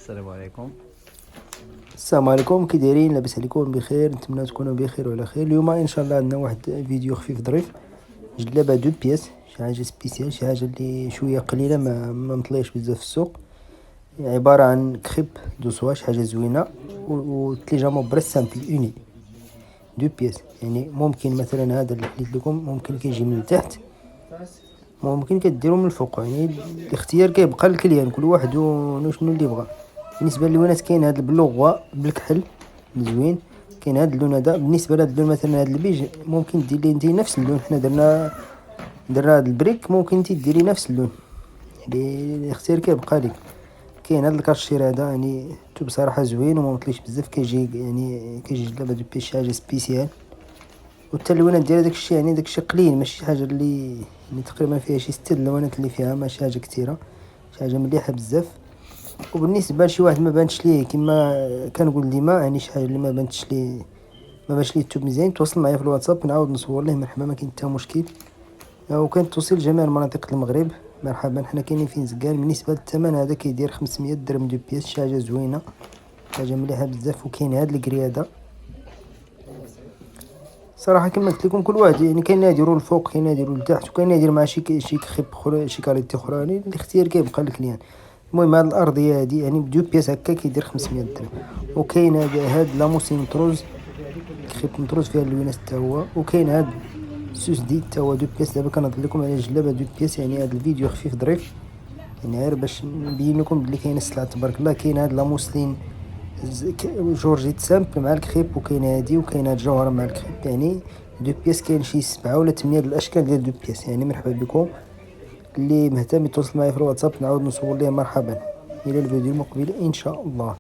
السلام عليكم. السلام عليكم، كي دايرين؟ لاباس عليكم بخير؟ نتمنى تكونوا بخير وعلى خير. اليوم ان شاء الله عندنا واحد فيديو خفيف ظريف، جلابه دو بياس، شي حاجه سبيسيال، شي حاجه اللي شويه قليله ما مطليش بزاف في السوق. عباره عن كريب دو سوا، شي حاجه زوينه، وتليجامون بريس سامبل اوني دو بياس. يعني ممكن مثلا هذا اللي حليت لكم ممكن كيجي من تحت، ممكن كديروا من الفوق. يعني الاختيار كيبقى للكليان، كل واحد شنو اللي بغا. بالنسبه للونات كاين هذا البلوغوا بالكحل زوين، كاين هذا اللون هذا. بالنسبه لهذا اللون مثلا هذا البيج ممكن ديري انت نفس اللون، حنا درنا هذا البريك، ممكن انت ديري نفس اللون. يعني الاختيار كيبقى لك. كاين هذا الكاشير هذا، يعني بصراحه زوين وما مطليش بزاف، كيجي جلابه دو بيش، حاجه سبيسيال. والتلوينات ديال داكشي، يعني داكشي قليل، ماشي شي حاجه اللي يعني تقريبا فيها شي 6 اللوانات اللي فيها، ماشي حاجه كثيره، شي حاجه مليحه بزاف. وبالنسبه لشي واحد ما بانتش ليه كما كنقول ديما، يعني شي حاجه اللي ما بانتش ليه، ما باش ليه التوب مزيان، تواصل معايا في الواتساب نعاود نصور ليه، مرحبا، ما كاين حتى مشكل. وكان توصيل جميع المناطق المغرب، مرحبا. حنا كاينين في زكال. بالنسبه للثمن هذا كيدير 500 درهم دو بياس، شي حاجه زوينه، حاجه مليحه بزاف. وكاين هذا الكري هذا، صراحه كما قلت لكم كل واحد يعني كاين اللي يديروا الفوق، كاين اللي يديروا لتحت، وكاين اللي يدير مع شي خيب اخرى، شي كاليتي اخرى. يعني الاختيار كيبقى للكليان. المهم هاد الارضيه هادي يعني بدو بياس هكا كيدير 500 درهم. وكاين هاد لاموسي مطروز، خيب مطروز فيها اللوينات حتى هو. وكاين هاد السوس دي حتى هو دو بياس. دابا كنهضر لكم على جلابه دو بياس، يعني هاد الفيديو خفيف ظريف، يعني غير باش نبين لكم بلي كاين السلعه تبارك الله. كاين هاد لاموسلين جورجيت سامبل مع الكريب، وكاين هادي، وكاين هاد الجوهره مع الكريب. يعني دو بياس كاين شي 7 ولا 8 الاشكال ديال دو بياس. يعني مرحبا بكم، اللي مهتم يتواصل معايا في الواتساب نعاود نصور ليه، مرحبا. الى الفيديو المقبل ان شاء الله.